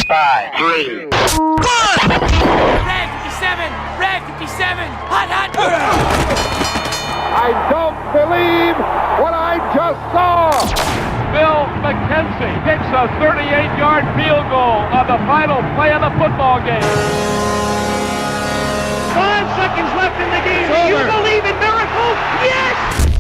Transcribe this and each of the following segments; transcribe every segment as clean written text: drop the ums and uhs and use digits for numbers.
5, 3, 1. Red 57, Red 57, hot, hot. I don't believe what I just saw. Bill McKenzie kicks a 38-yard field goal on the final play of the football game. 5 seconds left in the game. Do you believe in miracles? Yes!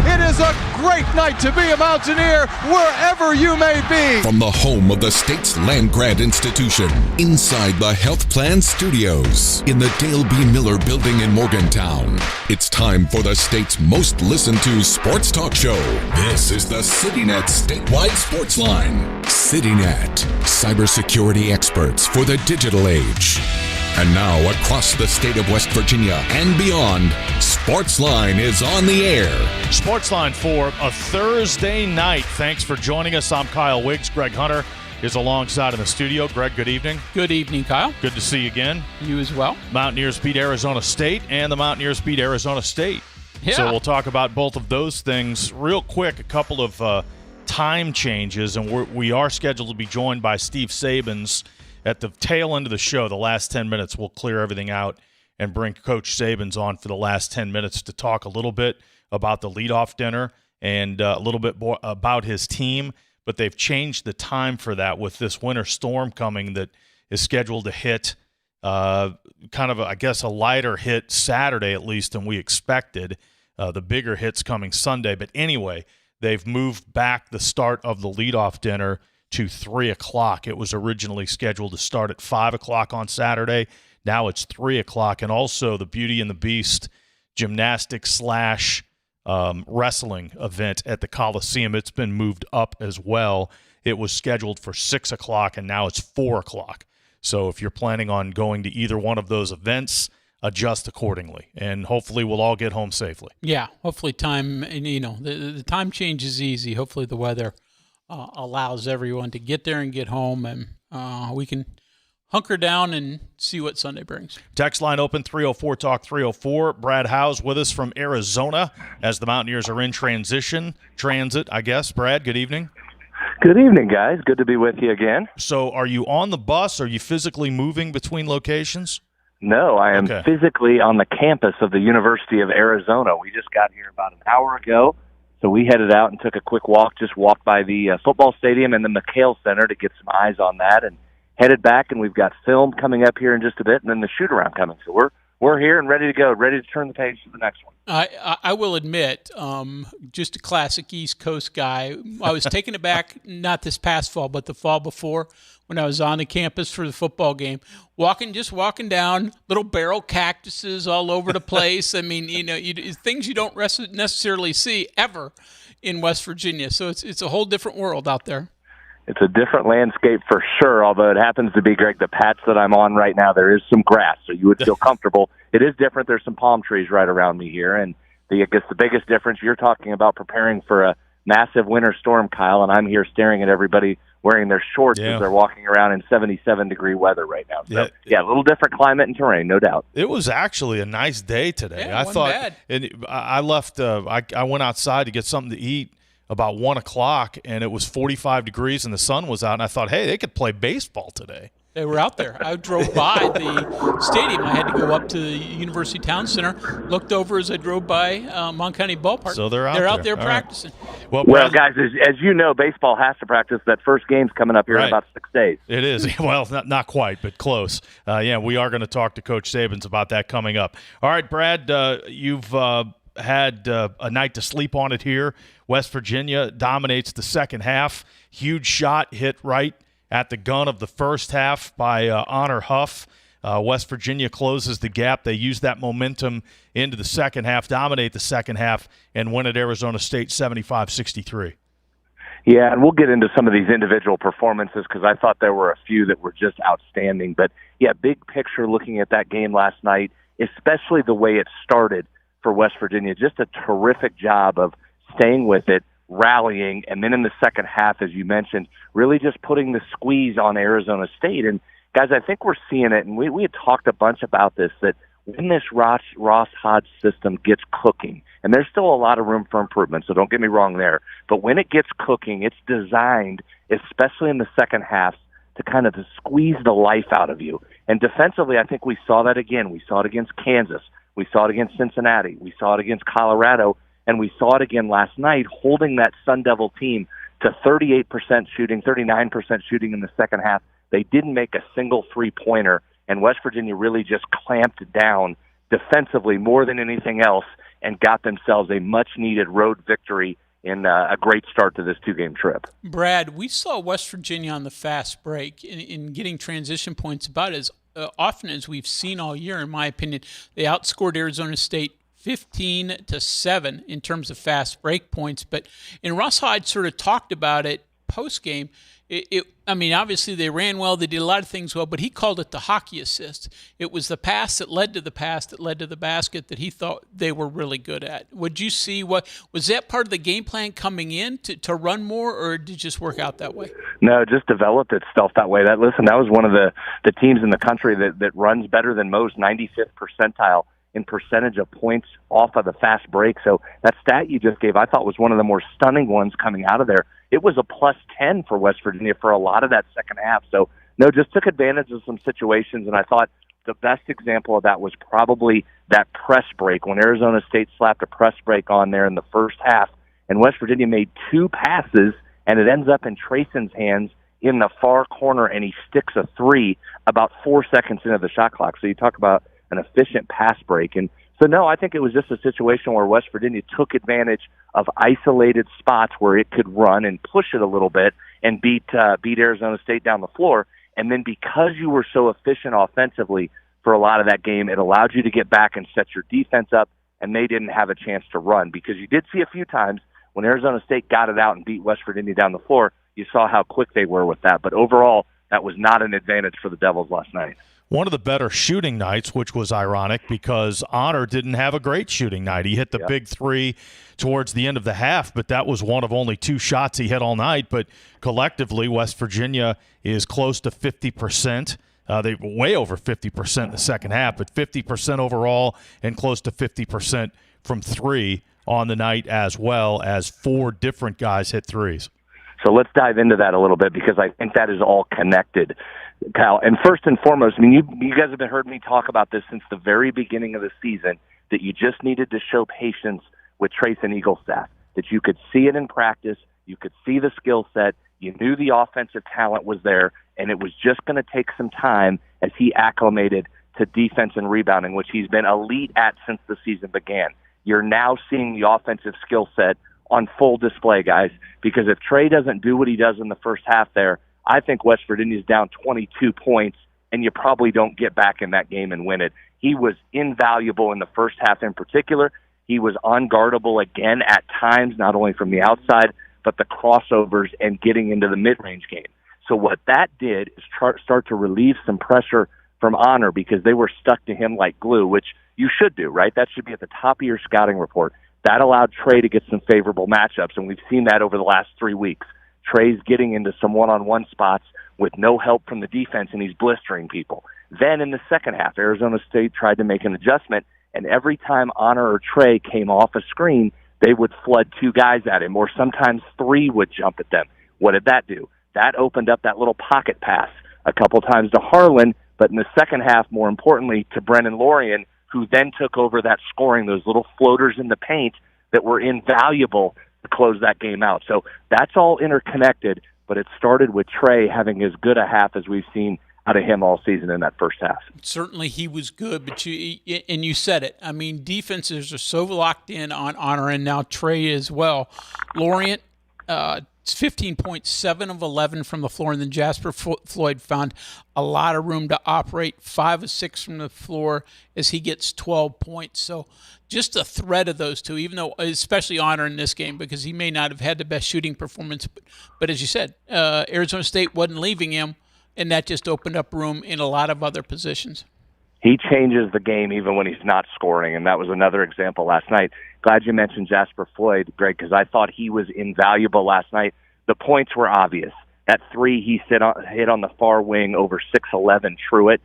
It is a great night to be a Mountaineer wherever you may be. From the home of the state's land-grant institution, inside the Health Plan Studios, in the Dale B. Miller Building in Morgantown, it's time for the state's most listened-to sports talk show. This is the CityNet Statewide Sportsline. CityNet, cybersecurity experts for the digital age. And now, across the state of West Virginia and beyond, Sportsline is on the air. Sportsline for a Thursday night. Thanks for joining us. I'm Kyle Wiggs. Greg Hunter is alongside in the studio. Greg, good evening. Good evening, Kyle. Good to see you again. You as well. Mountaineers beat Arizona State, and the Mountaineers beat Arizona State. Yeah. So we'll talk about both of those things real quick. A couple of time changes, and we are scheduled to be joined by Steve Sabins at the tail end of the show. The last 10 minutes, we'll clear everything out and bring Coach Sabins on for the last 10 minutes to talk a little bit about the leadoff dinner and a little bit more about his team. But they've changed the time for that with this winter storm coming that is scheduled to hit kind of, I guess, a lighter hit Saturday at least than we expected. The bigger hit's coming Sunday. But anyway, they've moved back the start of the leadoff dinner to 3 o'clock. It was originally scheduled to start at 5 o'clock on Saturday. Now it's 3 o'clock. And also the Beauty and the Beast gymnastics / wrestling event at the Coliseum. It's been moved up as well. It was scheduled for 6 o'clock, and now it's 4 o'clock. So if you're planning on going to either one of those events, adjust accordingly, and hopefully we'll all get home safely. Yeah, hopefully time, the time change is easy. Hopefully the weather allows everyone to get there and get home, and we can hunker down and see what Sunday brings. Text line open, 304-TALK 304. Brad Howes with us from Arizona as the Mountaineers are in transit, I guess. Brad, good evening. Good evening, guys. Good to be with you again. So are you on the bus? Are you physically moving between locations? No, I am physically on the campus of the University of Arizona. We just got here about an hour ago. So we headed out and took a quick walk, just walked by the football stadium and the McHale Center to get some eyes on that, and headed back, and we've got film coming up here in just a bit, and then the shoot-around coming. So we're here and ready to go, ready to turn the page to the next one. I will admit, just a classic East Coast guy, I was taken aback, not this past fall, but the fall before, when I was on the campus for the football game, walking down, little barrel cactuses all over the place. I mean, things you don't necessarily see ever in West Virginia. So it's a whole different world out there. It's a different landscape for sure, although it happens to be, Greg, the patch that I'm on right now, there is some grass, so you would feel comfortable. It is different. There's some palm trees right around me here, and I guess the biggest difference, you're talking about preparing for a massive winter storm, Kyle, and I'm here staring at everybody wearing their shorts as they're walking around in 77-degree weather right now. So, a little different climate and terrain, no doubt. It was actually a nice day today. Yeah, I thought, and I left. I went outside to get something to eat about 1 o'clock, and it was 45 degrees, and the sun was out. And I thought, hey, they could play baseball today. They were out there. I drove by the stadium. I had to go up to the University Town Center, looked over as I drove by Mount County Ballpark. So they're out there practicing. Right. Well, guys, as you know, baseball has to practice. That first game's coming up here in about 6 days. It is. Well, not quite, but close. We are going to talk to Coach Sabins about that coming up. All right, Brad, you've had a night to sleep on it here. West Virginia dominates the second half. Huge shot hit right at the gun of the first half by Honor Huff. West Virginia closes the gap. They use that momentum into the second half, dominate the second half, and win at Arizona State 75-63. Yeah, and we'll get into some of these individual performances because I thought there were a few that were just outstanding. But, big picture looking at that game last night, especially the way it started for West Virginia, just a terrific job of staying with it, rallying, and then in the second half, as you mentioned, really just putting the squeeze on Arizona State. And, guys, I think we're seeing it, and we had talked a bunch about this, that when this Ross Hodge system gets cooking, and there's still a lot of room for improvement, so don't get me wrong there, but when it gets cooking, it's designed, especially in the second half, to kind of squeeze the life out of you. And defensively, I think we saw that again. We saw it against Kansas. We saw it against Cincinnati. We saw it against Colorado. And we saw it again last night, holding that Sun Devil team to 38% shooting, 39% shooting in the second half. They didn't make a single three-pointer, and West Virginia really just clamped down defensively more than anything else and got themselves a much-needed road victory in a great start to this two-game trip. Brad, we saw West Virginia on the fast break in getting transition points about as often as we've seen all year, in my opinion. They outscored Arizona State 15-7 in terms of fast break points. But Russ Hyde sort of talked about it post-game. Obviously they ran well, they did a lot of things well, but he called it the hockey assist. It was the pass that led to the pass that led to the basket that he thought they were really good at. Would you see was that part of the game plan coming in to run more, or did it just work out that way? No, it just developed itself that way. That was one of the teams in the country that runs better than most, 95th percentile in percentage of points off of the fast break. So that stat you just gave, I thought was one of the more stunning ones coming out of there. It was a plus 10 for West Virginia for a lot of that second half. So, no, just took advantage of some situations, and I thought the best example of that was probably that press break when Arizona State slapped a press break on there in the first half, and West Virginia made two passes, and it ends up in Trayson's hands in the far corner, and he sticks a three about 4 seconds into the shot clock. So you talk about an efficient pass break. And so, no, I think it was just a situation where West Virginia took advantage of isolated spots where it could run and push it a little bit and beat Arizona State down the floor. And then because you were so efficient offensively for a lot of that game, it allowed you to get back and set your defense up, and they didn't have a chance to run. Because you did see a few times when Arizona State got it out and beat West Virginia down the floor, you saw how quick they were with that. But overall, that was not an advantage for the Devils last night. One of the better shooting nights, which was ironic because Honor didn't have a great shooting night. He hit the big three towards the end of the half, but that was one of only two shots he hit all night. But collectively, West Virginia is close to 50%. They were way over 50% in the second half, but 50% overall and close to 50% from three on the night, as well as four different guys hit threes. So let's dive into that a little bit because I think that is all connected, Kyle. And first and foremost, you guys have heard me talk about this since the very beginning of the season, that you just needed to show patience with Trayson Eaglestaff, that you could see it in practice, you could see the skill set, you knew the offensive talent was there, and it was just going to take some time as he acclimated to defense and rebounding, which he's been elite at since the season began. You're now seeing the offensive skill set on full display, guys, because if Trey doesn't do what he does in the first half there, I think West Virginia's down 22 points, and you probably don't get back in that game and win it. He was invaluable in the first half in particular. He was unguardable again at times, not only from the outside, but the crossovers and getting into the mid-range game. So what that did is start to relieve some pressure from Honor because they were stuck to him like glue, which you should do, right? That should be at the top of your scouting report. That allowed Trey to get some favorable matchups, and we've seen that over the last 3 weeks. Trey's getting into some one-on-one spots with no help from the defense, and he's blistering people. Then in the second half, Arizona State tried to make an adjustment, and every time Honor or Trey came off a screen, they would flood two guys at him, or sometimes three would jump at them. What did that do? That opened up that little pocket pass a couple times to Harlan, but in the second half, more importantly, to Brennan Lorian, who then took over that scoring, those little floaters in the paint that were invaluable to close that game out. So that's all interconnected, but it started with Trey having as good a half as we've seen out of him all season in that first half. Certainly he was good, but you said it. I mean, defenses are so locked in on Honor, and now Trey as well. Lorient, 15.7 of 11 from the floor, and then Jasper Floyd found a lot of room to operate, 5 of 6 from the floor as he gets 12 points. So just a threat of those two, even though especially Honor in this game because he may not have had the best shooting performance. But as you said, Arizona State wasn't leaving him, and that just opened up room in a lot of other positions. He changes the game even when he's not scoring, and that was another example last night. Glad you mentioned Jasper Floyd, Greg, because I thought he was invaluable last night. The points were obvious. That three he hit on the far wing over 6'11" Truitt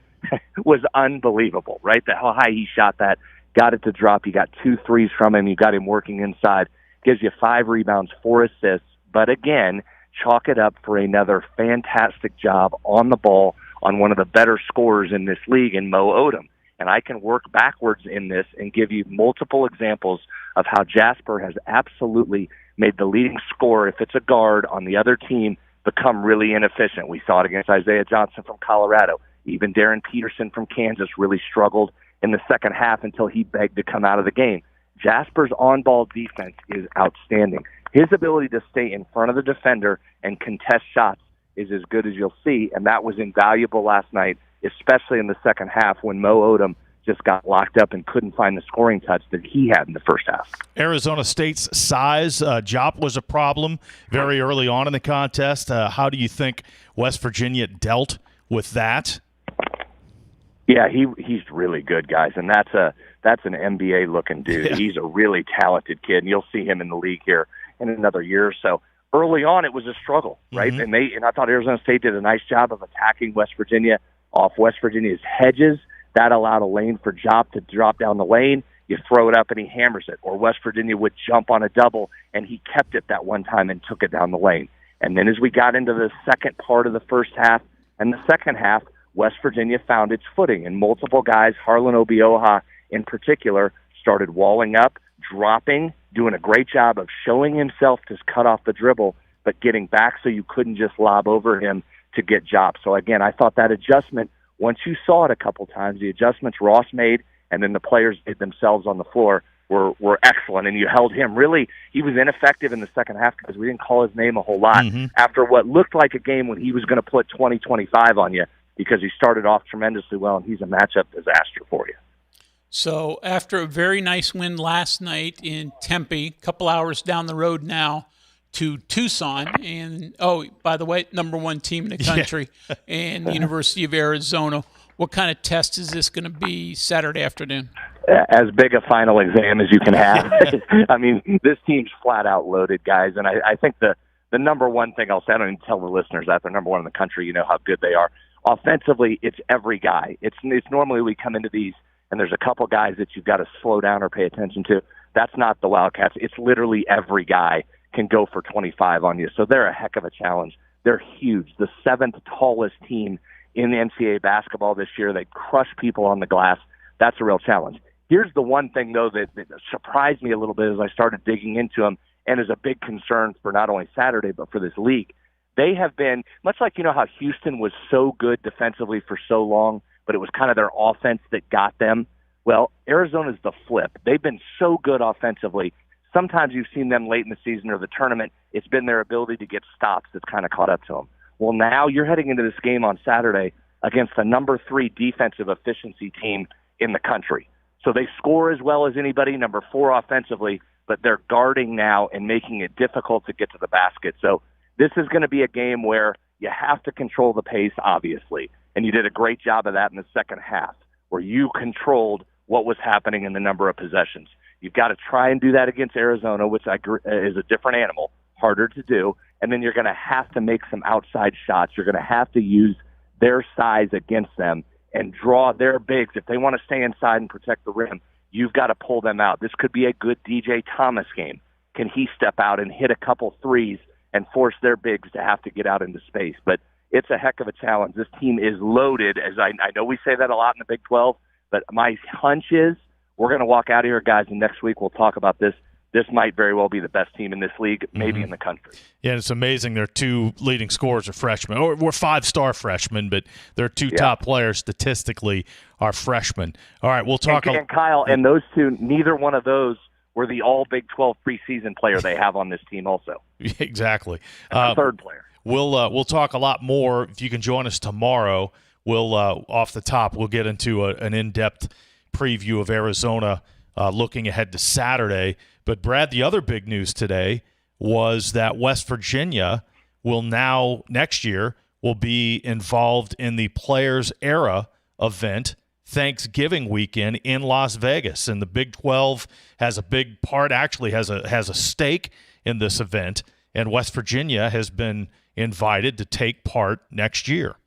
was unbelievable, right? How high he shot that, got it to drop. You got 2 threes from him. You got him working inside. Gives you 5 rebounds, 4 assists. But again, chalk it up for another fantastic job on the ball on one of the better scorers in this league in Mo Odom. And I can work backwards in this and give you multiple examples of how Jasper has absolutely made the leading scorer, if it's a guard on the other team, become really inefficient. We saw it against Isaiah Johnson from Colorado. Even Darren Peterson from Kansas really struggled in the second half until he begged to come out of the game. Jasper's on-ball defense is outstanding. His ability to stay in front of the defender and contest shots is as good as you'll see, and that was invaluable last night, especially in the second half when Mo Odom just got locked up and couldn't find the scoring touch that he had in the first half. Arizona State's size, Jop was a problem very early on in the contest. How do you think West Virginia dealt with that? Yeah, he's really good, guys, and that's an NBA-looking dude. Yeah. He's a really talented kid, and you'll see him in the league here in another year or so. Early on, it was a struggle, right? Mm-hmm. And I thought Arizona State did a nice job of attacking West Virginia off West Virginia's hedges. That allowed a lane for Jop to drop down the lane. You throw it up, and he hammers it. Or West Virginia would jump on a double, and he kept it that one time and took it down the lane. And then as we got into the second part of the first half and the second half, West Virginia found its footing, and multiple guys, Harlan Obioha in particular, started walling up, dropping, doing a great job of showing himself to cut off the dribble, but getting back so you couldn't just lob over him to get Jop. So again, I thought that adjustment, once you saw it a couple times, the adjustments Ross made and then the players did themselves on the floor were excellent, and you held him. Really, he was ineffective in the second half because we didn't call his name a whole lot after what looked like a game when he was going to put 20-25 on you, because he started off tremendously well, and he's a matchup disaster for you. So after a very nice win last night in Tempe, a couple hours down the road now to Tucson, and, oh, by the way, number one team in the country, and the University of Arizona, what kind of test is this going to be Saturday afternoon? As big a final exam as you can have. I mean, this team's flat-out loaded, guys, and I think the number one thing I'll say, I don't even tell the listeners that they're number one in the country, you know how good they are. Offensively, it's every guy. It's normally we come into these and there's a couple guys that you've got to slow down or pay attention to. That's not the Wildcats. It's literally every guy can go for 25 on you. So they're a heck of a challenge. They're huge. The seventh tallest team in the NCAA basketball this year. They crush people on the glass. That's a real challenge. Here's the one thing, though, that surprised me a little bit as I started digging into them and is a big concern for not only Saturday but for this league. They have been, much like, you know, how Houston was so good defensively for so long, but it was kind of their offense that got them. Well, Arizona's the flip. They've been so good offensively. Sometimes you've seen them late in the season or the tournament. It's been their ability to get stops that's kind of caught up to them. Well, now you're heading into this game on Saturday against the number 3 defensive efficiency team in the country. So they score as well as anybody, number 4 offensively, but they're guarding now and making it difficult to get to the basket. So this is going to be a game where you have to control the pace, obviously, and you did a great job of that in the second half, where you controlled what was happening in the number of possessions. You've got to try and do that against Arizona, which is a different animal, harder to do, and then you're going to have to make some outside shots. You're going to have to use their size against them and draw their bigs. If they want to stay inside and protect the rim, you've got to pull them out. This could be a good DJ Thomas game. Can he step out and hit a couple threes and force their bigs to have to get out into space? But it's a heck of a challenge. This team is loaded, as I know we say that a lot in the Big 12, but my hunch is we're going to walk out of here, guys, and next week we'll talk about this. This might very well be the best team in this league, maybe in the country. Yeah, it's amazing. Their 2 leading scorers are freshmen, or we're 5-star freshmen, but their 2 top players statistically are freshmen. All right, we'll talk. And Kyle, and those 2, neither one of those were the all Big 12 preseason player they have on this team also. Exactly. And the third player. We'll talk a lot more. If you can join us tomorrow, we'll off the top, we'll get into an in-depth preview of Arizona looking ahead to Saturday. But, Brad, the other big news today was that West Virginia will now, next year, will be involved in the Players Era event Thanksgiving weekend in Las Vegas. And the Big 12 has a big part, actually has a stake in this event, and West Virginia has been invited to take part next year.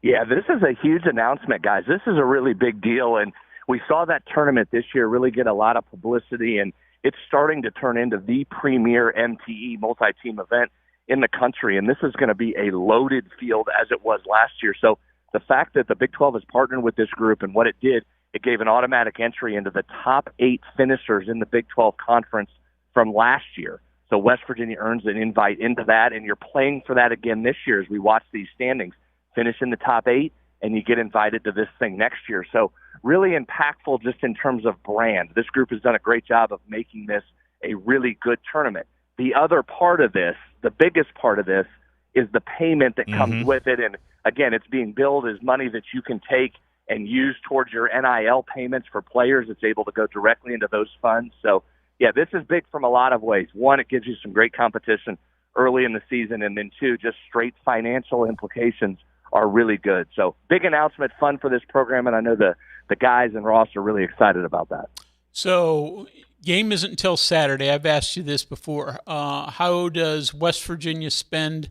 Yeah, this is a huge announcement, guys. This is a really big deal, and we saw that tournament this year really get a lot of publicity, and it's starting to turn into the premier MTE multi-team event in the country, and this is going to be a loaded field as it was last year. So the fact that the Big 12 has partnered with this group and what it did, it gave an automatic entry into the top 8 finishers in the Big 12 conference from last year. So West Virginia earns an invite into that, and you're playing for that again this year as we watch these standings. Finish in the top 8, and you get invited to this thing next year. So really impactful just in terms of brand. This group has done a great job of making this a really good tournament. The other part of this, the biggest part of this, is the payment that comes with it. And again, it's being billed as money that you can take and use towards your NIL payments for players. It's able to go directly into those funds. So, yeah, this is big from a lot of ways. One, it gives you some great competition early in the season. And then two, just straight financial implications are really good. So big announcement, fun for this program. And I know the guys and Ross are really excited about that. So game isn't until Saturday. I've asked you this before. How does West Virginia spend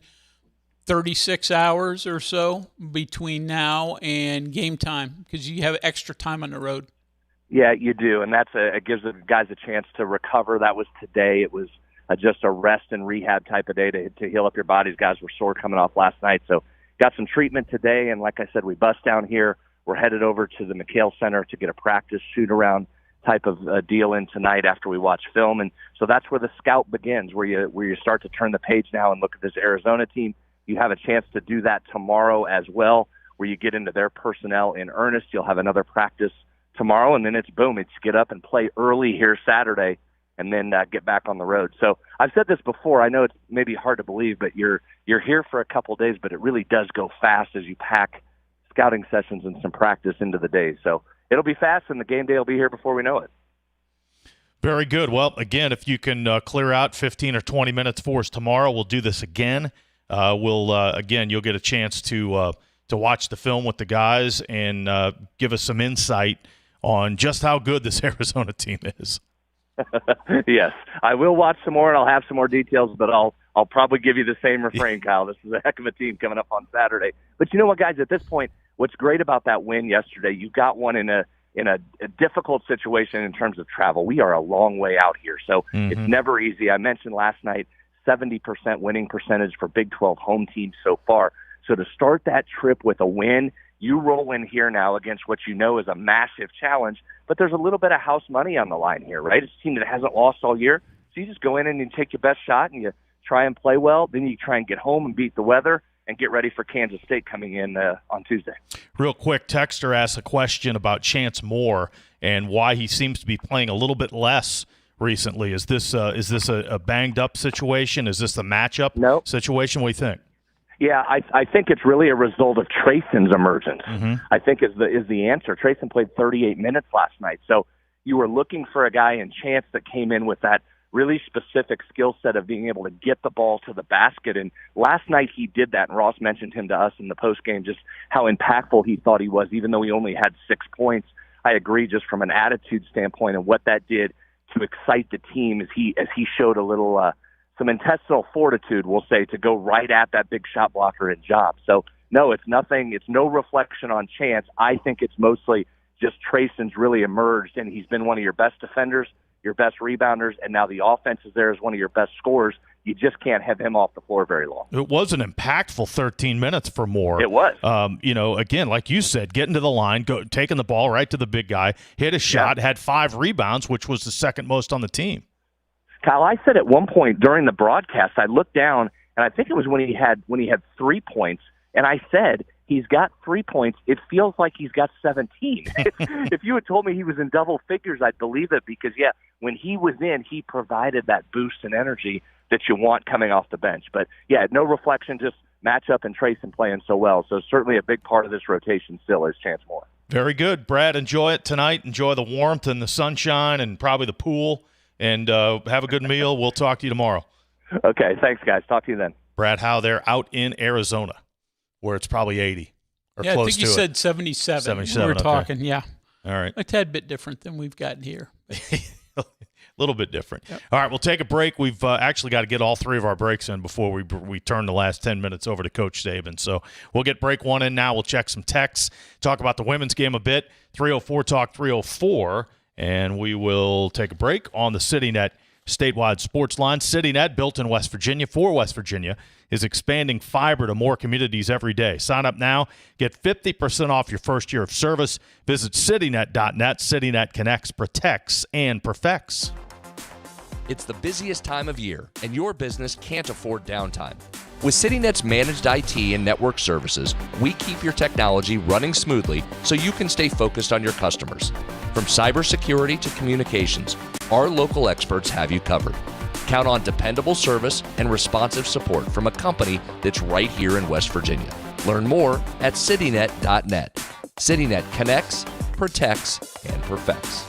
36 hours or so between now and game time? Because you have extra time on the road. Yeah, you do, and it gives the guys a chance to recover. That was today. It was just a rest and rehab type of day to heal up your bodies. Guys were sore coming off last night, so got some treatment today, and like I said, we bust down here. We're headed over to the McHale Center to get a practice shoot-around type of deal in tonight after we watch film, and so that's where the scout begins, where you start to turn the page now and look at this Arizona team. You have a chance to do that tomorrow as well, where you get into their personnel in earnest. You'll have another practice tomorrow, and then it's boom. It's get up and play early here Saturday, and then get back on the road. So I've said this before. I know it's maybe hard to believe, but you're here for a couple days, but it really does go fast as you pack scouting sessions and some practice into the day. So it'll be fast, and the game day will be here before we know it. Very good. Well, again, if you can clear out 15 or 20 minutes for us tomorrow, we'll do this again. Again, you'll get a chance to watch the film with the guys and give us some insight on just how good this Arizona team is. Yes, I will watch some more, and I'll have some more details, but I'll probably give you the same refrain, Kyle. This is a heck of a team coming up on Saturday. But you know what, guys, at this point, what's great about that win yesterday, you got one in a difficult situation in terms of travel. We are a long way out here, so it's never easy. I mentioned last night 70% winning percentage for Big 12 home teams so far. So to start that trip with a win, you roll in here now against what you know is a massive challenge, but there's a little bit of house money on the line here, right? It's a team that hasn't lost all year. So you just go in and you take your best shot and you try and play well. Then you try and get home and beat the weather and get ready for Kansas State coming in on Tuesday. Real quick, Texter asked a question about Chance Moore and why he seems to be playing a little bit less recently. Is this a banged up situation? Is this a matchup situation? What do you think? Yeah, I think it's really a result of Trayson's emergence. I think is the answer. Trayson played 38 minutes last night, so you were looking for a guy in Chance that came in with that really specific skill set of being able to get the ball to the basket. And last night he did that, and Ross mentioned him to us in the postgame, just how impactful he thought he was, even though he only had 6 points. I agree, just from an attitude standpoint and what that did to excite the team as he showed a little some intestinal fortitude, we'll say, to go right at that big shot blocker and job. So, no, it's nothing. It's no reflection on Chance. I think it's mostly just Trayson's really emerged, and he's been one of your best defenders, your best rebounders, and now the offense is there as one of your best scorers. You just can't have him off the floor very long. It was an impactful 13 minutes for Moore. It was. Again, like you said, getting to the line, taking the ball right to the big guy, hit a shot, had 5 rebounds, which was the second most on the team. Kyle, I said at one point during the broadcast, I looked down, and I think it was when he had 3 points, and I said, he's got 3 points. It feels like he's got 17. If you had told me he was in double figures, I'd believe it because, when he was in, he provided that boost and energy that you want coming off the bench. But, no reflection, just matchup and Trayson playing so well. So certainly a big part of this rotation still is Chance Moore. Very good. Brad, enjoy it tonight. Enjoy the warmth and the sunshine and probably the pool. And have a good meal. We'll talk to you tomorrow. Okay, thanks, guys. Talk to you then. Brad Howe there out in Arizona, where it's probably 80 or close to it. I think you said 77. 77, we were okay. talking, yeah. All right. A tad bit different than we've gotten here. A little bit different. Yep. All right, we'll take a break. We've actually got to get all 3 of our breaks in before we turn the last 10 minutes over to Coach Saban. So we'll get break 1 in now. We'll check some texts, talk about the women's game a bit. 304 Talk 304. And we will take a break on the City Net statewide Sportsline. CityNet, built in West Virginia for West Virginia, is expanding fiber to more communities every day. Sign up now. Get 50% off your first year of service. Visit citynet.net. CityNet connects, protects, and perfects. It's the busiest time of year, and your business can't afford downtime. With CityNet's managed IT and network services, we keep your technology running smoothly so you can stay focused on your customers. From cybersecurity to communications, our local experts have you covered. Count on dependable service and responsive support from a company that's right here in West Virginia. Learn more at citynet.net. CityNet connects, protects, and perfects.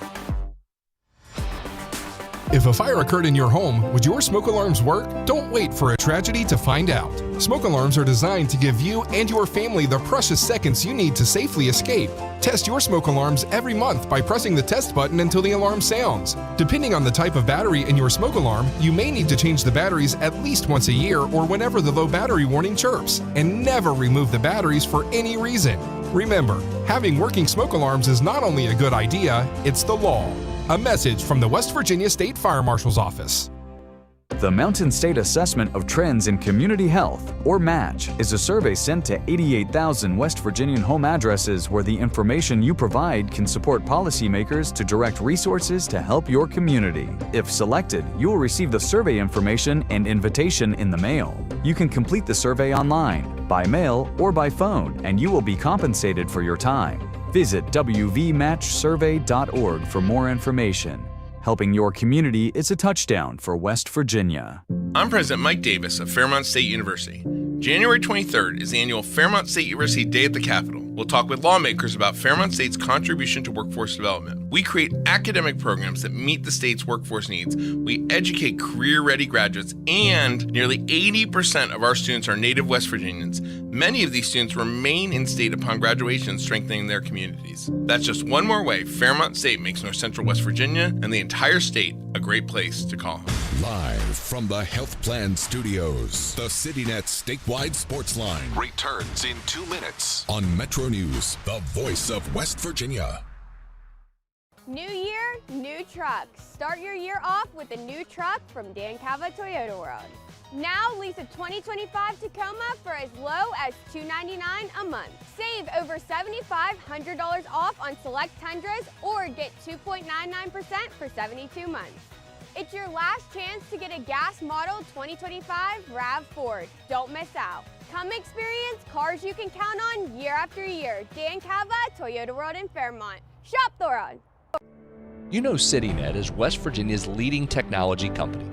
If a fire occurred in your home, would your smoke alarms work? Don't wait for a tragedy to find out. Smoke alarms are designed to give you and your family the precious seconds you need to safely escape. Test your smoke alarms every month by pressing the test button until the alarm sounds. Depending on the type of battery in your smoke alarm, you may need to change the batteries at least once a year or whenever the low battery warning chirps, and never remove the batteries for any reason. Remember, having working smoke alarms is not only a good idea, it's the law. A message from the West Virginia State Fire Marshal's Office. The Mountain State Assessment of Trends in Community Health, or MATCH, is a survey sent to 88,000 West Virginian home addresses where the information you provide can support policymakers to direct resources to help your community. If selected, you will receive the survey information and invitation in the mail. You can complete the survey online, by mail, or by phone, and you will be compensated for your time. Visit wvmatchsurvey.org for more information. Helping your community is a touchdown for West Virginia. I'm President Mike Davis of Fairmont State University. January 23rd is the annual Fairmont State University Day at the Capitol. We'll talk with lawmakers about Fairmont State's contribution to workforce development. We create academic programs that meet the state's workforce needs. We educate career-ready graduates, and nearly 80% of our students are native West Virginians. Many of these students remain in state upon graduation, strengthening their communities. That's just one more way Fairmont State makes North Central West Virginia and the entire state a great place to call home. Live from the Health Plan Studios, the CityNet statewide sports line returns in 2 minutes on Metro News, the voice of West Virginia. New year, new trucks. Start your year off with a new truck from Dan Cava Toyota World. Now lease a 2025 Tacoma for as low as $299 a month. Save over $7,500 off on select Tundras or get 2.99% for 72 months. It's your last chance to get a gas model 2025 RAV4. Don't miss out. Come experience cars you can count on year after year. Dan Cava, Toyota World in Fairmont. Shop Thoron. You know CityNet is West Virginia's leading technology company.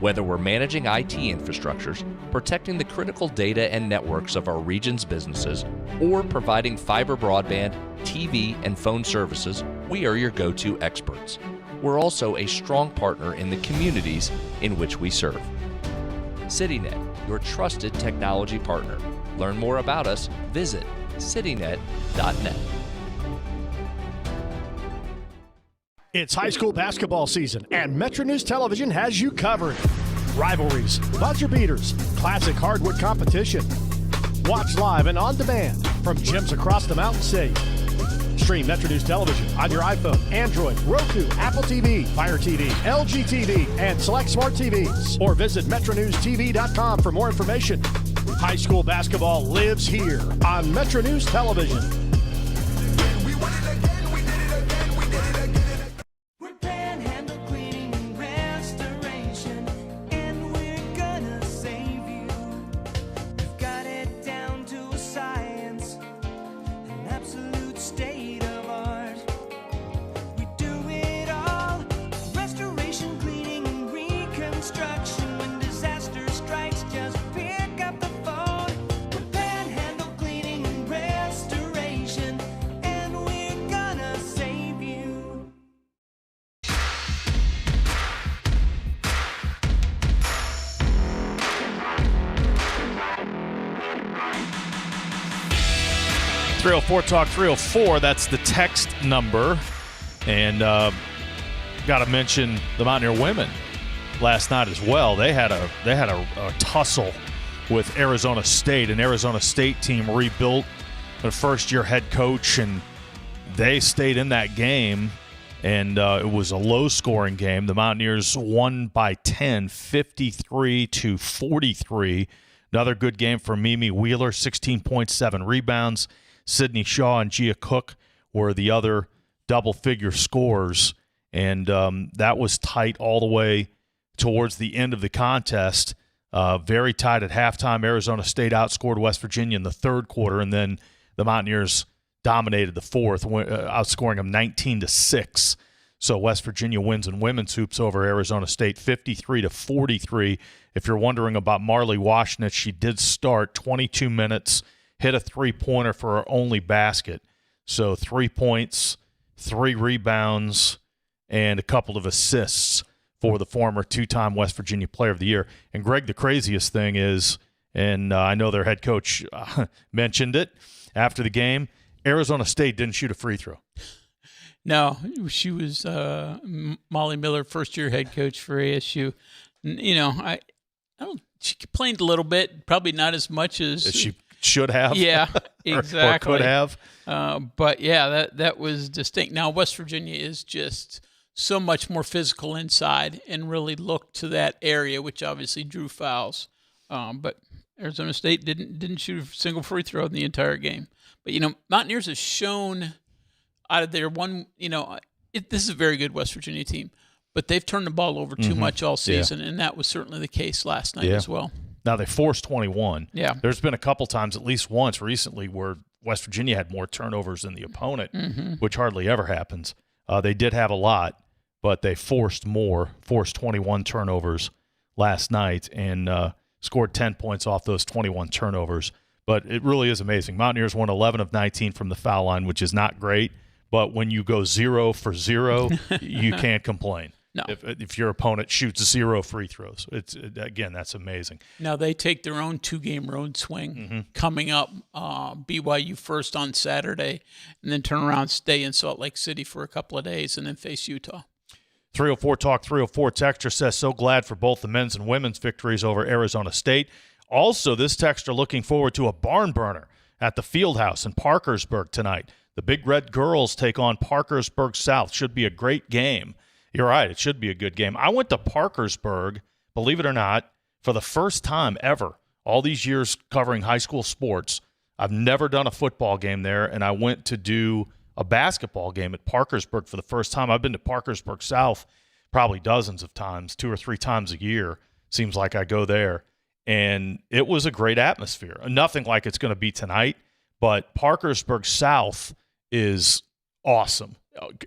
Whether we're managing IT infrastructures, protecting the critical data and networks of our region's businesses, or providing fiber broadband, TV, and phone services, we are your go-to experts. We're also a strong partner in the communities in which we serve. CityNet, your trusted technology partner. Learn more about us, visit citynet.net. It's high school basketball season, and Metro News Television has you covered. Rivalries, buzzer beaters, classic hardwood competition. Watch live and on demand from gyms across the Mountain State. Stream Metro News Television on your iPhone, Android, Roku, Apple TV, Fire TV, LG TV, and select smart TVs. Or visit MetroNewsTV.com for more information. High school basketball lives here on Metro News Television. Talk 304, that's the text number. And got to mention the Mountaineer women last night as well. They had a tussle with Arizona State, an Arizona State team rebuilt, a first-year head coach, and they stayed in that game and it was a low-scoring game. The Mountaineers won by 10, 53-43. Another good game for Mimi Wheeler, 16.7 rebounds. Sydney Shaw and Gia Cook were the other double-figure scorers, and that was tight all the way towards the end of the contest. Very tight at halftime. Arizona State outscored West Virginia in the third quarter, and then the Mountaineers dominated the fourth, outscoring them 19-6. So West Virginia wins in women's hoops over Arizona State, 53-43. If you're wondering about Marley Washnich, she did start 22 minutes, hit a three-pointer for her only basket. So 3 points, 3 rebounds, and a couple of assists for the former two-time West Virginia Player of the Year. And, Greg, the craziest thing is, and I know their head coach mentioned it after the game, Arizona State didn't shoot a free throw. No, she was Molly Miller, first-year head coach for ASU. I don't. She complained a little bit, probably not as much as she should have. Yeah, exactly. or could have. But yeah, that was distinct. Now West Virginia is just so much more physical inside and really looked to that area, which obviously drew fouls. But Arizona State didn't shoot a single free throw in the entire game. But Mountaineers have shown out of their one, this is a very good West Virginia team, but they've turned the ball over too much all season, and that was certainly the case last night as well. Now, they forced 21. Yeah. There's been a couple times, at least once recently, where West Virginia had more turnovers than the opponent, which hardly ever happens. They did have a lot, but they forced 21 turnovers last night, and scored 10 points off those 21 turnovers. But it really is amazing. Mountaineers won 11 of 19 from the foul line, which is not great. But when you go 0 for 0, you can't complain. No. If your opponent shoots 0 free throws, again, that's amazing. Now they take their own 2-game road swing coming up. BYU first on Saturday, and then turn around, stay in Salt Lake City for a couple of days, and then face Utah. 304 Talk 304 texter says, so glad for both the men's and women's victories over Arizona State. Also, this texter looking forward to a barn burner at the Fieldhouse in Parkersburg tonight. The Big Red Girls take on Parkersburg South. Should be a great game. You're right, it should be a good game. I went to Parkersburg, believe it or not, for the first time ever. All these years covering high school sports, I've never done a football game there, and I went to do a basketball game at Parkersburg for the first time. I've been to Parkersburg South probably dozens of times, 2 or 3 times a year. Seems like I go there. And it was a great atmosphere. Nothing like it's going to be tonight, but Parkersburg South is awesome.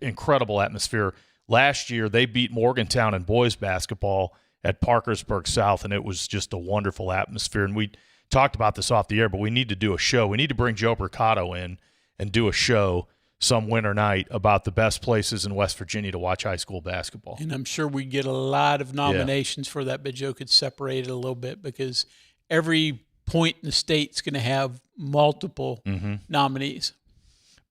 Incredible atmosphere. Last year, they beat Morgantown in boys basketball at Parkersburg South, and it was just a wonderful atmosphere. And we talked about this off the air, but we need to do a show. We need to bring Joe Bricado in and do a show some winter night about the best places in West Virginia to watch high school basketball. And I'm sure we get a lot of nominations for that, but Joe could separate it a little bit because every point in the state's going to have multiple nominees.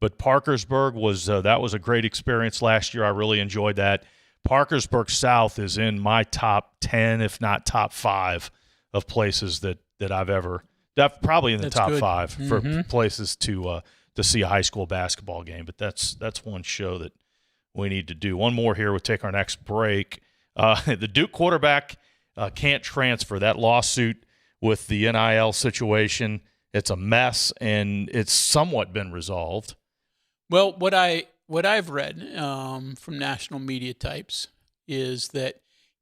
But Parkersburg was that was a great experience last year. I really enjoyed that. Parkersburg South is in my top 10, if not top 5, of places that I've ever – probably in the top 5 for places to see a high school basketball game. But that's one show that we need to do. One more here. We'll take our next break. The Duke quarterback can't transfer. That lawsuit with the NIL situation, it's a mess, and it's somewhat been resolved. Well, what I've read from national media types is that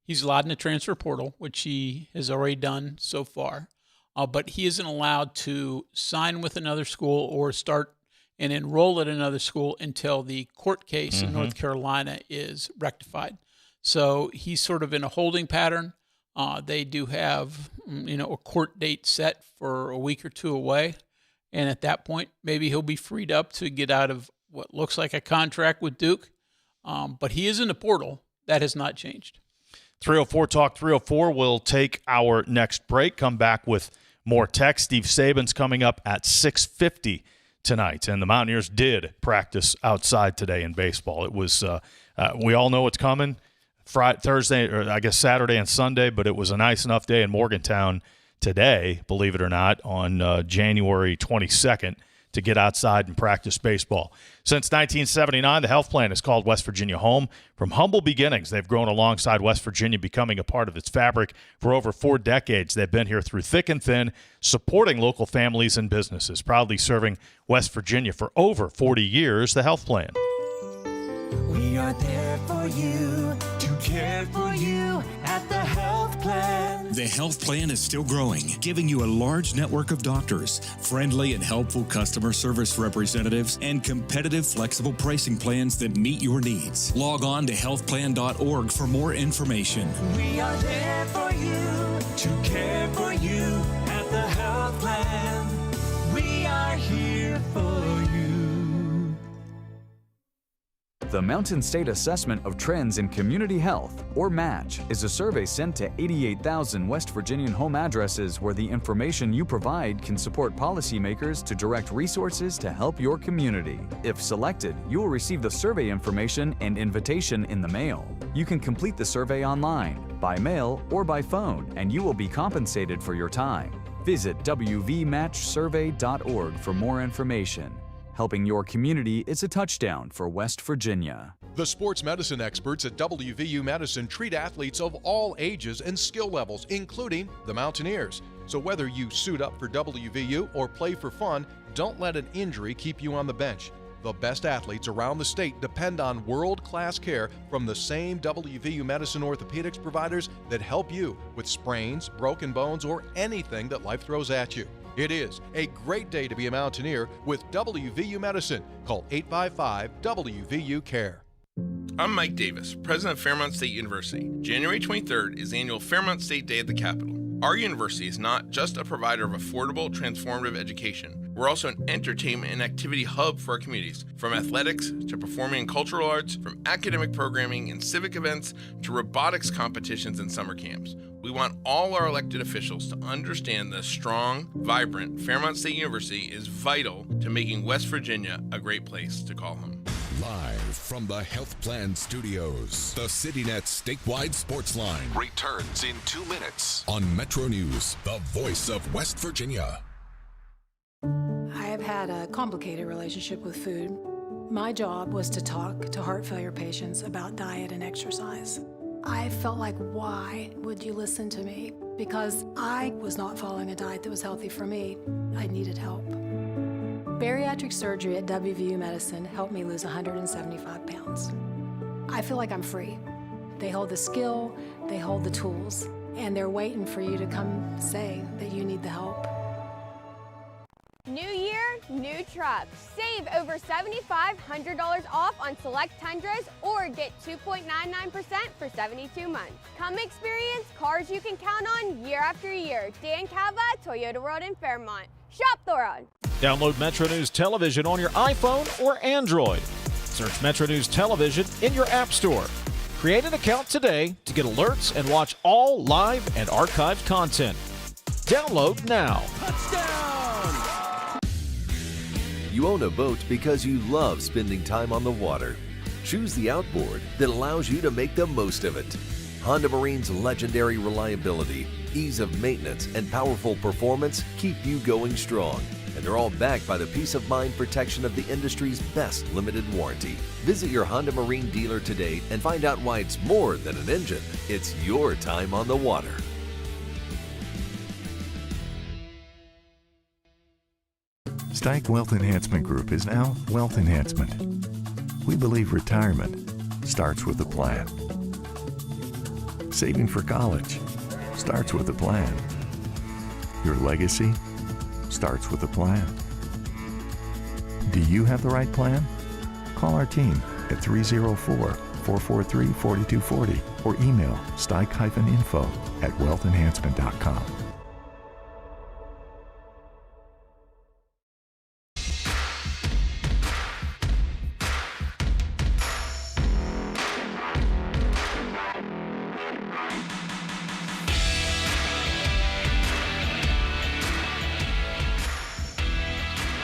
he's allowed in the transfer portal, which he has already done so far, but he isn't allowed to sign with another school or start and enroll at another school until the court case in North Carolina is rectified. So he's sort of in a holding pattern. They do have, a court date set for a week or 2 away. And at that point, maybe he'll be freed up to get out of what looks like a contract with Duke. But he is in the portal. That has not changed. 304 Talk 304. We'll take our next break, come back with more text. Steve Saban's coming up at 6:50 tonight. And the Mountaineers did practice outside today in baseball. It was we all know what's coming. Thursday, or I guess Saturday and Sunday, but it was a nice enough day in Morgantown today, believe it or not, on January 22nd, to get outside and practice baseball. Since 1979, the health plan has called West Virginia home. From humble beginnings, they've grown alongside West Virginia, becoming a part of its fabric for over 4 decades. They've been here through thick and thin, supporting local families and businesses, proudly serving West Virginia for over 40 years. The health plan. We are there for you, to care for you at the health plan. The health plan is still growing, giving you a large network of doctors, friendly and helpful customer service representatives, and competitive, flexible pricing plans that meet your needs. Log on to healthplan.org for more information. We are there for you, to care for you at the health plan. We are here for you. The Mountain State Assessment of Trends in Community Health, or MATCH, is a survey sent to 88,000 West Virginian home addresses where the information you provide can support policymakers to direct resources to help your community. If selected, you will receive the survey information and invitation in the mail. You can complete the survey online, by mail, or by phone, and you will be compensated for your time. Visit wvmatchsurvey.org for more information. Helping your community is a touchdown for West Virginia. The sports medicine experts at WVU Medicine treat athletes of all ages and skill levels, including the Mountaineers. So whether you suit up for WVU or play for fun, don't let an injury keep you on the bench. The best athletes around the state depend on world-class care from the same WVU Medicine orthopedics providers that help you with sprains, broken bones, or anything that life throws at you. It is a great day to be a Mountaineer with WVU Medicine. Call 855-WVU-CARE. I'm Mike Davis, president of Fairmont State University. January 23rd is the annual Fairmont State Day at the Capitol. Our university is not just a provider of affordable, transformative education. We're also an entertainment and activity hub for our communities, from athletics to performing and cultural arts, from academic programming and civic events to robotics competitions and summer camps. We want all our elected officials to understand that a strong, vibrant Fairmont State University is vital to making West Virginia a great place to call home. Live from the Health Plan Studios, the CityNet statewide Sportsline returns in 2 minutes on Metro News, the voice of West Virginia. I have had a complicated relationship with food. My job was to talk to heart failure patients about diet and exercise. I felt like, why would you listen to me? Because I was not following a diet that was healthy for me. I needed help. Bariatric surgery at WVU Medicine helped me lose 175 pounds. I feel like I'm free. They hold the skill, they hold the tools, and they're waiting for you to come say that you need the help. New year, new trucks. Save over $7,500 off on select Tundras or get 2.99% for 72 months. Come experience cars you can count on year after year. Dan Cava, Toyota World in Fairmont. Shop the road. Download Metro News Television on your iPhone or Android. Search Metro News Television in your app store. Create an account today to get alerts and watch all live and archived content. Download now. Touchdown! You own a boat because you love spending time on the water. Choose the outboard that allows you to make the most of it. Honda Marine's legendary reliability, ease of maintenance, and powerful performance keep you going strong. And they're all backed by the peace of mind protection of the industry's best limited warranty. Visit your Honda Marine dealer today and find out why it's more than an engine. It's your time on the water. Steig Wealth Enhancement Group is now Wealth Enhancement. We believe retirement starts with a plan. Saving for college starts with a plan. Your legacy starts with a plan. Do you have the right plan? Call our team at 304-443-4240 or email steig-info@wealthenhancement.com.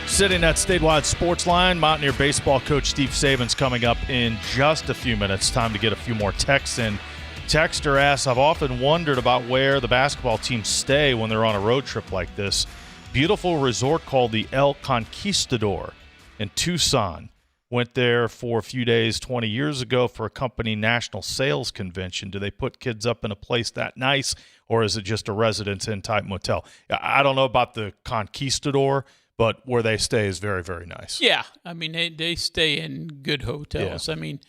Sitting at statewide Sportsline, Mountaineer baseball coach Steve Saban's coming up in just a few minutes. Time to get a few more texts in. Texter asks, I've often wondered about where the basketball teams stay when they're on a road trip like this. beautiful resort called the El Conquistador in Tucson. Went there for a few days 20 years ago for a company national sales convention. Do they put kids up in a place that nice, or is it just a Residence Inn type motel? I don't know about the Conquistador, but where they stay is very, very nice. Yeah. I mean, they stay in good hotels. Yeah. I mean,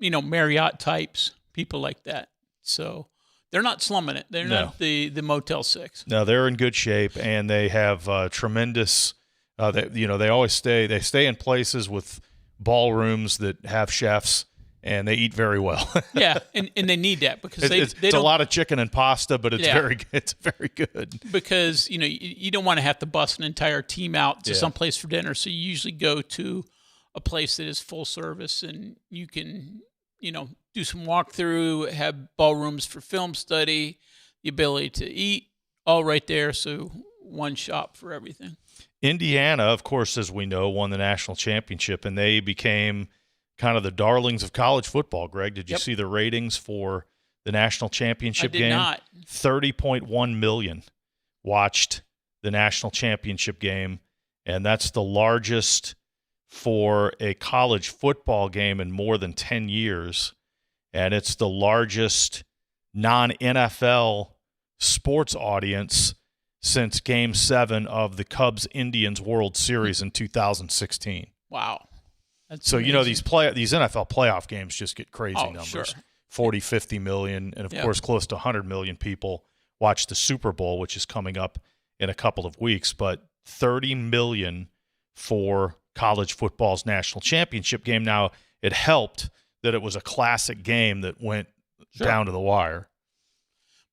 Marriott types, people like that. So they're not slumming it. They're not the Motel 6. No, they're in good shape, and they have tremendous they always stay in places with ballrooms that have chefs, and they eat very well. Yeah, and they need that because it's a lot of chicken and pasta, but it's very good. Because you don't want to have to bust an entire team out to someplace for dinner, so you usually go to a place that is full service, and you can do some walkthrough, have ballrooms for film study, the ability to eat, all right there. So one shop for everything. Indiana, of course, as we know, won the national championship, and they became kind of the darlings of college football. Greg, did you see the ratings for the national championship game? I did not. 30.1 million watched the national championship game, and that's the largest for a college football game in more than 10 years, and it's the largest non-NFL sports audience since Game 7 of the Cubs-Indians World Series in 2016. Wow. That's amazing. These NFL playoff games just get crazy numbers. Sure. 40, 50 million, and of course close to 100 million people watch the Super Bowl, which is coming up in a couple of weeks, but 30 million for college football's national championship game. Now, it helped that it was a classic game that went down to the wire.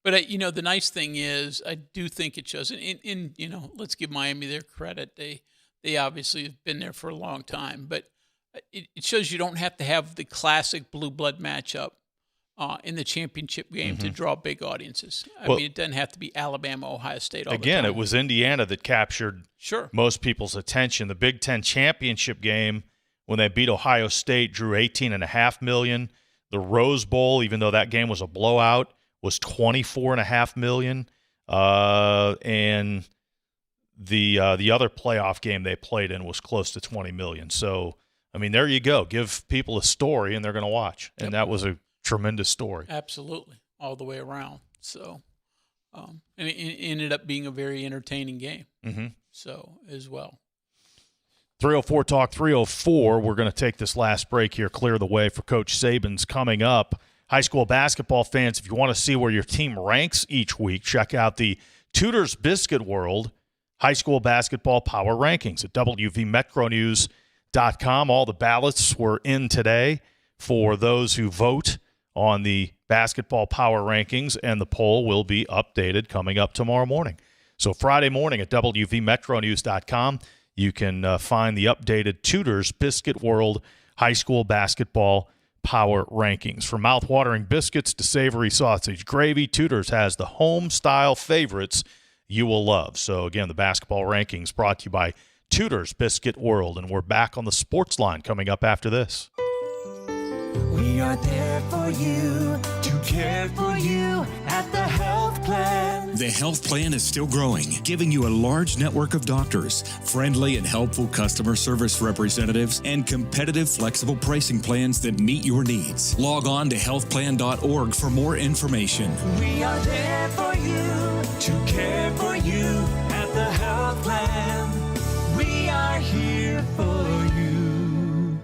But, the nice thing is I do think it shows. In let's give Miami their credit. They obviously have been there for a long time. But it shows you don't have to have the classic blue blood matchup in the championship game to draw big audiences. I mean, it doesn't have to be Alabama, Ohio State all the time. It was Indiana that captured most people's attention. The Big Ten championship game, when they beat Ohio State, drew 18.5 million. The Rose Bowl, even though that game was a blowout, was 24.5 million. And the other playoff game they played in was close to 20 million. So, I mean, there you go. Give people a story, and they're going to watch. And that was a tremendous story. Absolutely, all the way around. So, and it ended up being a very entertaining game. So, as well. 304 Talk 304. We're going to take this last break here, clear the way for Coach Saban's coming up. High school basketball fans, if you want to see where your team ranks each week, check out the Tudor's Biscuit World High School Basketball Power Rankings at WVMetroNews.com. All the ballots were in today for those who vote on the Basketball Power Rankings, and the poll will be updated coming up tomorrow morning. So Friday morning at WVMetroNews.com, you can find the updated Tudor's Biscuit World High School Basketball Power Rankings. From mouth-watering biscuits to savory sausage gravy, Tudor's has the home-style favorites you will love. So, again, the basketball rankings brought to you by Tudor's Biscuit World. And we're back on the Sportsline coming up after this. We are there for you, to care for you at the Health Plan. The Health Plan is still growing, giving you a large network of doctors, friendly and helpful customer service representatives, and competitive, flexible pricing plans that meet your needs. Log on to healthplan.org for more information. We are there for you, to care for you at the Health Plan. We are here for you.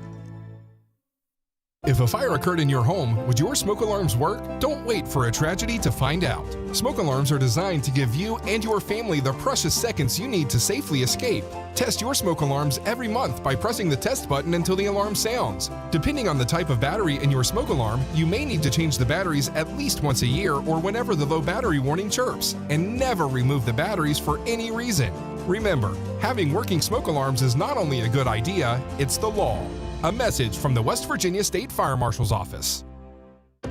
If a fire occurred in your home, would your smoke alarms work? Don't wait for a tragedy to find out. Smoke alarms are designed to give you and your family the precious seconds you need to safely escape. Test your smoke alarms every month by pressing the test button until the alarm sounds. Depending on the type of battery in your smoke alarm, you may need to change the batteries at least once a year or whenever the low battery warning chirps. And never remove the batteries for any reason. Remember, having working smoke alarms is not only a good idea, it's the law. A message from the West Virginia State Fire Marshal's Office.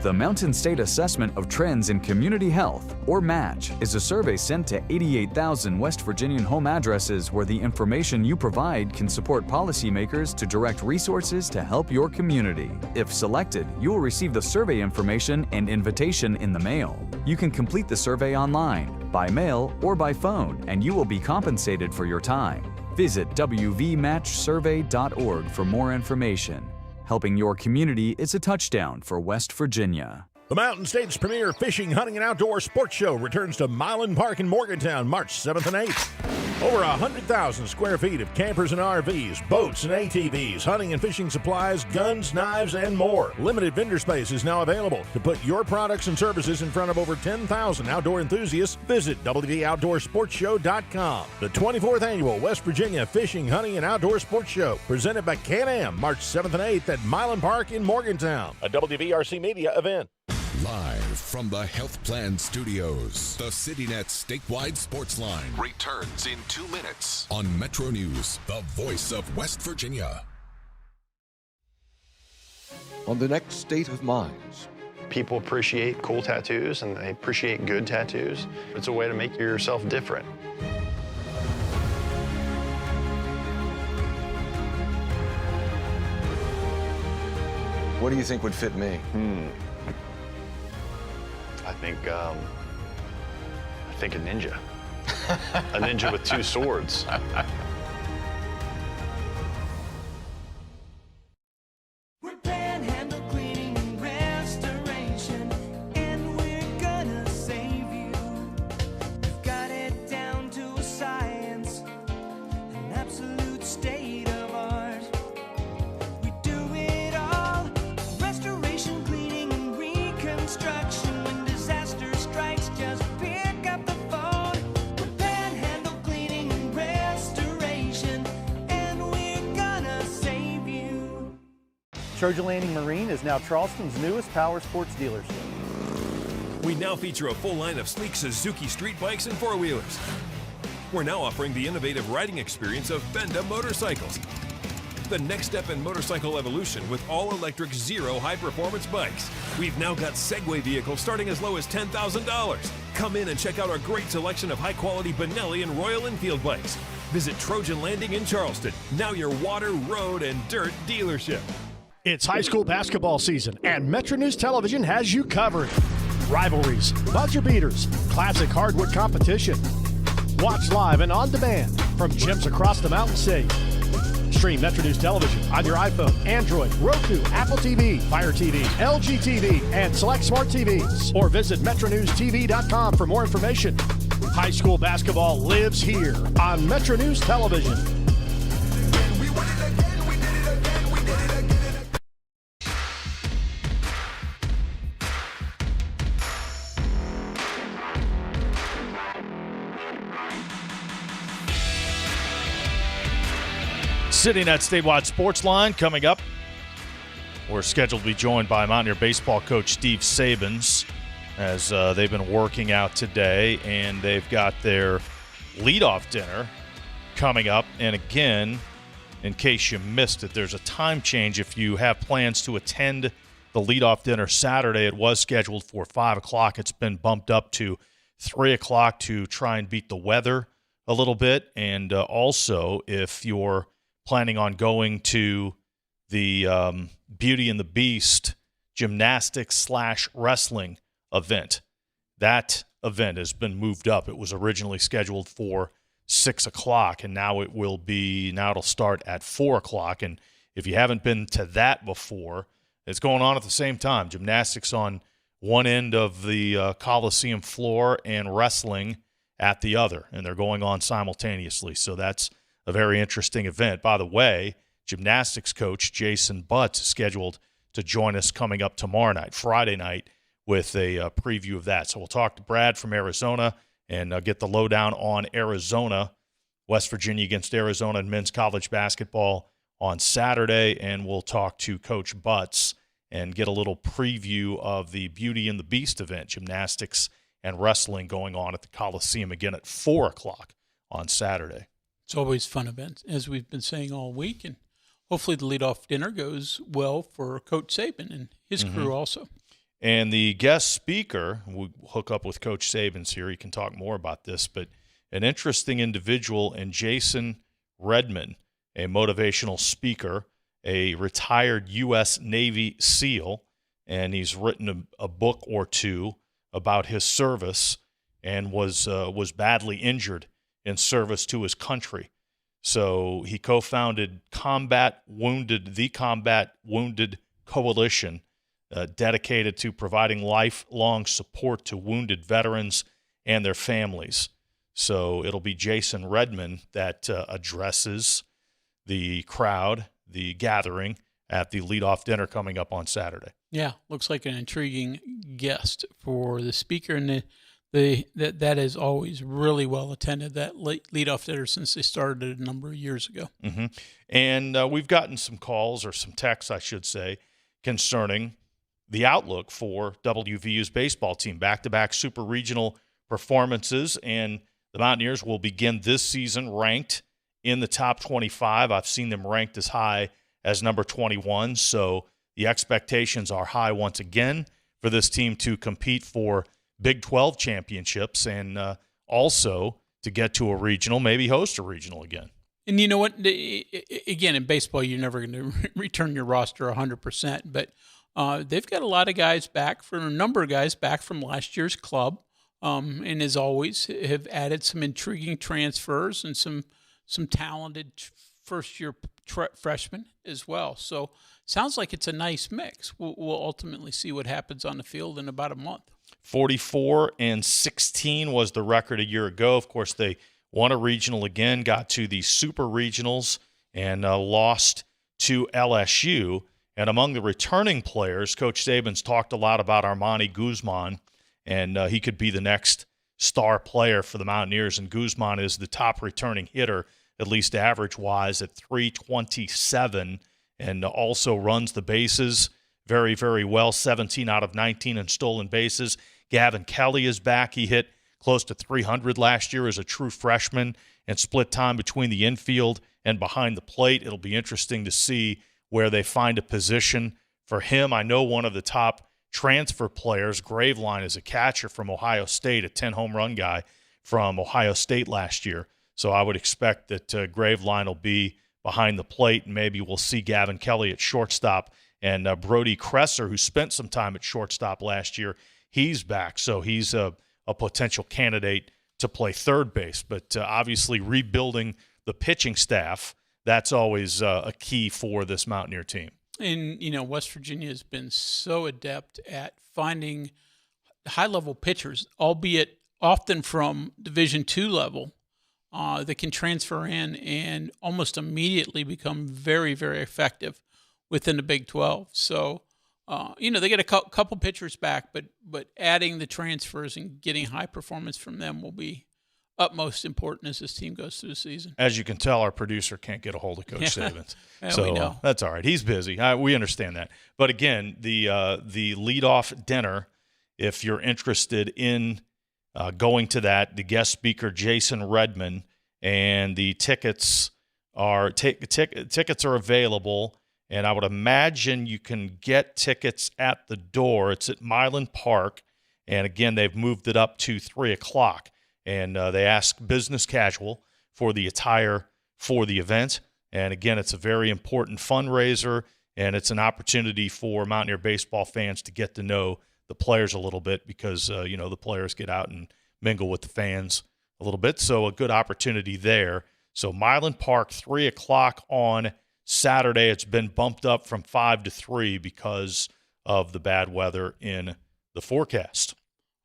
The Mountain State Assessment of Trends in Community Health, or MATCH, is a survey sent to 88,000 West Virginian home addresses where the information you provide can support policymakers to direct resources to help your community. If selected, you will receive the survey information and invitation in the mail. You can complete the survey online. by mail, or by phone, and you will be compensated for your time. Visit wvmatchsurvey.org for more information. Helping your community is a touchdown for West Virginia. The Mountain State's premier fishing, hunting, and outdoor sports show returns to Milan Park in Morgantown March 7th and 8th. Over 100,000 square feet of campers and RVs, boats and ATVs, hunting and fishing supplies, guns, knives, and more. Limited vendor space is now available. To put your products and services in front of over 10,000 outdoor enthusiasts, visit WVOutdoorSportsShow.com. The 24th Annual West Virginia Fishing, Hunting, and Outdoor Sports Show, presented by Can-Am, March 7th and 8th at Milan Park in Morgantown. A WVRC Media event. Live from the Health Plan Studios, the CityNet statewide Sportsline returns in 2 minutes on Metro News, the voice of West Virginia. On the next State of Minds. People appreciate cool tattoos and they appreciate good tattoos. It's a way to make yourself different. What do you think would fit me? I think a ninja. A ninja with 2 swords. We're Panhandle Cleaning and Restoration, and we're gonna save you. We've got it down to a science, an absolute state of art. We do it all, restoration, cleaning, and reconstruction. When disaster strikes, just pick up the phone. We're Panhandle Cleaning and Restoration, and we're gonna save you. Trojan Landing Marine is now Charleston's newest power sports dealership. We now feature a full line of sleek Suzuki street bikes and four-wheelers. We're now offering the innovative riding experience of Benda motorcycles. The next step in motorcycle evolution with all-electric Zero high-performance bikes. We've now got Segway vehicles starting as low as $10,000. Come in and check out our great selection of high-quality Benelli and Royal Enfield bikes. Visit Trojan Landing in Charleston, now your water, road, and dirt dealership. It's high school basketball season, and Metro News Television has you covered. Rivalries, buzzer beaters, classic hardwood competition. Watch live and on demand from gyms across the Mountain State. Stream Metro News Television on your iPhone, Android, Roku, Apple TV, Fire TV, LG TV, and select smart TVs. Or visit MetroNewsTV.com for more information. High school basketball lives here on Metro News Television. CityNet statewide Sportsline coming up. We're scheduled to be joined by Mountaineer baseball coach Steve Sabins as they've been working out today, and they've got their leadoff dinner coming up. And again, in case you missed it, there's a time change. If you have plans to attend the leadoff dinner Saturday, it was scheduled for 5 o'clock. It's been bumped up to 3 o'clock to try and beat the weather a little bit. And also, if you're planning on going to the Beauty and the Beast gymnastics/wrestling event, that event has been moved up. It was originally scheduled for 6 o'clock, and now it'll start at 4 o'clock. And if you haven't been to that before, it's going on at the same time. Gymnastics on one end of the Coliseum floor and wrestling at the other, and they're going on simultaneously. So that's a very interesting event. By the way, gymnastics coach Jason Butts is scheduled to join us coming up tomorrow night, Friday night, with a preview of that. So we'll talk to Brad from Arizona and get the lowdown on Arizona, West Virginia against Arizona in men's college basketball on Saturday, and we'll talk to Coach Butts and get a little preview of the Beauty and the Beast event, gymnastics and wrestling going on at the Coliseum again at 4 o'clock on Saturday. It's always fun event, as we've been saying all week, and hopefully the leadoff dinner goes well for Coach Saban and his crew also. And the guest speaker, we'll hook up with Coach Sabins here. He can talk more about this, but an interesting individual in Jason Redman, a motivational speaker, a retired U.S. Navy SEAL, and he's written a book or two about his service and was badly injured in service to his country. So he co-founded the Combat Wounded Coalition, dedicated to providing lifelong support to wounded veterans and their families. So it'll be Jason Redman that addresses the crowd, the gathering at the leadoff dinner coming up on Saturday. Yeah, looks like an intriguing guest for the speaker, and that is always really well attended, that leadoff dinner, since they started a number of years ago. Mm-hmm. And we've gotten some calls, or some texts, I should say, concerning the outlook for WVU's baseball team. Back-to-back super regional performances, and the Mountaineers will begin this season ranked in the top 25. I've seen them ranked as high as number 21, so the expectations are high once again for this team to compete for Big 12 championships, and also to get to a regional, maybe host a regional again. And you know what? Again, in baseball, you're never going to return your roster 100%, but they've got a lot of guys back, for a number of guys back from last year's club, and as always, have added some intriguing transfers and some talented first-year freshmen as well. So sounds like it's a nice mix. We'll ultimately see what happens on the field in about a month. 44-16 was the record a year ago. Of course, they won a regional again, got to the super regionals, and lost to LSU. And among the returning players, Coach Saban's talked a lot about Armani Guzman, and he could be the next star player for the Mountaineers. And Guzman is the top returning hitter, at least average-wise, at .327, and also runs the bases very, very well, 17 out of 19 in stolen bases. Gavin Kelly is back. He hit close to 300 last year as a true freshman and split time between the infield and behind the plate. It'll be interesting to see where they find a position for him. I know one of the top transfer players, Graveline, is a catcher from Ohio State, a 10-home run guy from Ohio State last year. So I would expect that Graveline will be behind the plate, and maybe we'll see Gavin Kelly at shortstop. And Brody Kresser, who spent some time at shortstop last year, he's back. So he's a potential candidate to play third base. But obviously rebuilding the pitching staff, that's always a key for this Mountaineer team. And, West Virginia has been so adept at finding high-level pitchers, albeit often from Division II level, that can transfer in and almost immediately become very, very effective within the Big 12. So, they get a couple pitchers back, but adding the transfers and getting high performance from them will be utmost important as this team goes through the season. As you can tell, our producer can't get a hold of Coach Saban. Yeah, so we know. That's all right. He's busy. We understand that. But again, the leadoff dinner, if you're interested in going to that, the guest speaker, Jason Redman, and the tickets are tickets are available. And I would imagine you can get tickets at the door. It's at Milan Park. And, again, they've moved it up to 3 o'clock. And they ask business casual for the attire for the event. And, again, it's a very important fundraiser, and it's an opportunity for Mountaineer baseball fans to get to know the players a little bit because, the players get out and mingle with the fans a little bit. So a good opportunity there. So Milan Park, 3 o'clock on Saturday. It's been bumped up from 5 to 3 because of the bad weather in the forecast.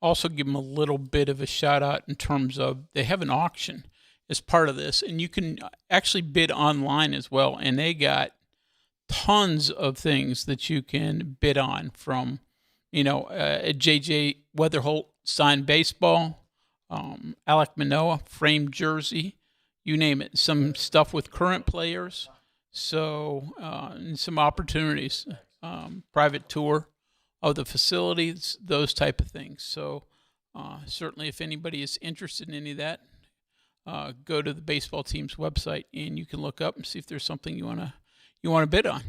Also give them a little bit of a shout out in terms of they have an auction as part of this, and you can actually bid online as well. And they got tons of things that you can bid on, from, a JJ Weatherholt signed baseball, Alek Manoah framed jersey, you name it. Some stuff with current players. So, and some opportunities, private tour of the facilities, those type of things. So, certainly if anybody is interested in any of that, go to the baseball team's website and you can look up and see if there's something you want to bid on.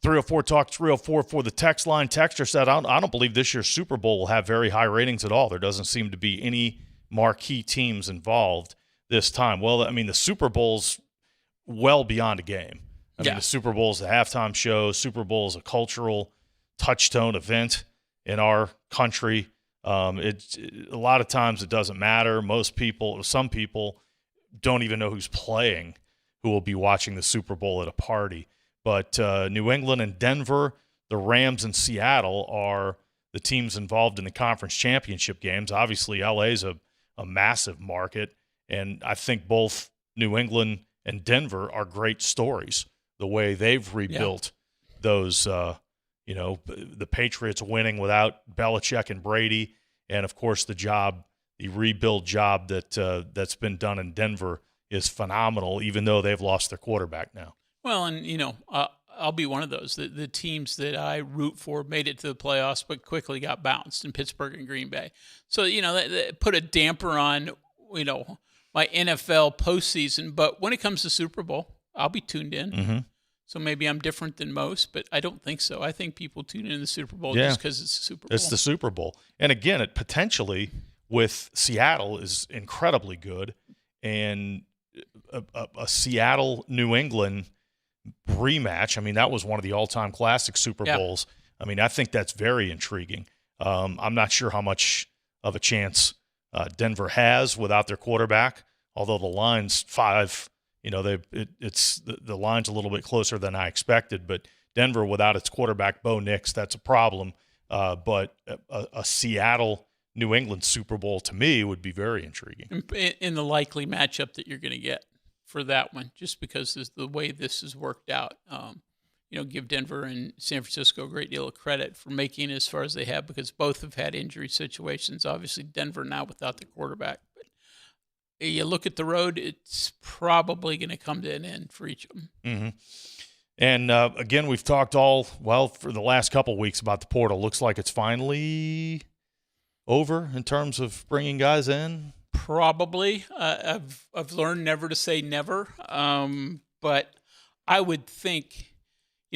304 Talk 304 for the text line. Texter said, I don't believe this year's Super Bowl will have very high ratings at all. There doesn't seem to be any marquee teams involved this time. Well, I mean, the Super Bowl's well beyond a game. I mean, the Super Bowl is a halftime show. Super Bowl is a cultural touchstone event in our country. A lot of times it doesn't matter. Some people don't even know who's playing, who will be watching the Super Bowl at a party. But New England and Denver, the Rams and Seattle are the teams involved in the conference championship games. Obviously, LA is a massive market, and I think both New England and Denver are great stories. The way they've rebuilt those, the Patriots winning without Belichick and Brady, and of course the rebuild job that's been done in Denver is phenomenal, even though they've lost their quarterback now. Well, and I'll be one of those. The teams that I root for made it to the playoffs, but quickly got bounced in Pittsburgh and Green Bay. So that put a damper on my NFL postseason. But when it comes to Super Bowl, I'll be tuned in. Mm-hmm. So maybe I'm different than most, but I don't think so. I think people tune in the Super Bowl just because it's the Super Bowl. It's the Super Bowl. And again, it potentially with Seattle is incredibly good. And a Seattle-New England rematch, I mean, that was one of the all-time classic Super Bowls. I mean, I think that's very intriguing. I'm not sure how much of a chance Denver has without their quarterback, although the line's 5. The line's a little bit closer than I expected, but Denver without its quarterback, Bo Nix, that's a problem. But a Seattle-New England Super Bowl to me would be very intriguing. In the likely matchup that you're going to get for that one, just because the way this has worked out. Give Denver and San Francisco a great deal of credit for making it as far as they have, because both have had injury situations. Obviously, Denver now without the quarterback. You look at the road, it's probably going to come to an end for each of them. Mm-hmm. And, again, we've talked for the last couple of weeks about the portal. Looks like it's finally over in terms of bringing guys in. Probably. I've learned never to say never. But I would think,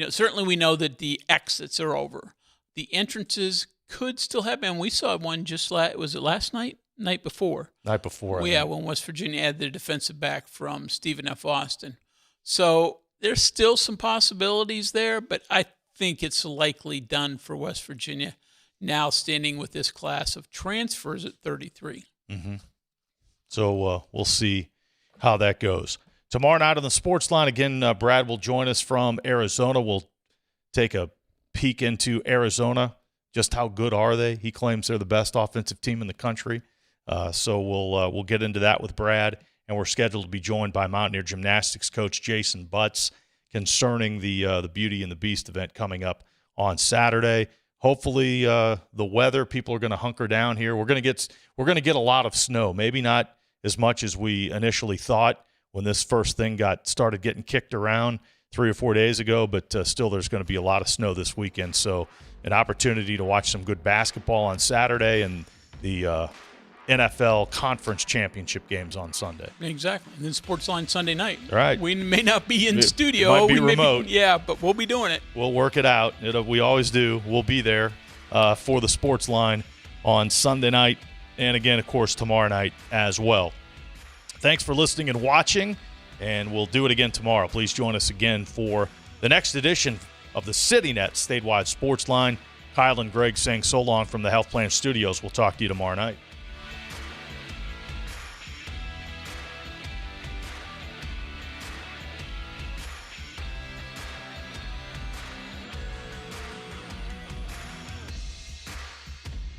certainly we know that the exits are over. The entrances could still happen. We saw one was it last night? Night before. When West Virginia had their defensive back from Stephen F. Austin. So there's still some possibilities there, but I think it's likely done for West Virginia now standing with this class of transfers at 33. Mm-hmm. So we'll see how that goes. Tomorrow night on the Sportsline, again, Brad will join us from Arizona. We'll take a peek into Arizona. Just how good are they? He claims they're the best offensive team in the country. So we'll get into that with Brad, and we're scheduled to be joined by Mountaineer Gymnastics coach Jason Butts concerning the Beauty and the Beast event coming up on Saturday. Hopefully, the weather, people are going to hunker down here. We're going to get a lot of snow. Maybe not as much as we initially thought when this first thing started getting kicked around 3 or 4 days ago, but still there's going to be a lot of snow this weekend. So an opportunity to watch some good basketball on Saturday and the NFL Conference Championship games on Sunday. Exactly. And then Sportsline Sunday night. Right. We may not be in studio. Might be remote. But we'll be doing it. We'll work it out. We always do. We'll be there for the Sportsline on Sunday night and, again, of course, tomorrow night as well. Thanks for listening and watching, and we'll do it again tomorrow. Please join us again for the next edition of the CityNet Statewide Sportsline. Kyle and Greg saying so long from the Health Plan Studios. We'll talk to you tomorrow night.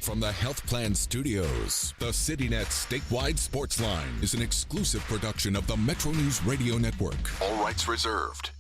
From the Health Plan Studios, the CityNet Statewide Sportsline is an exclusive production of the Metro News Radio Network. All rights reserved.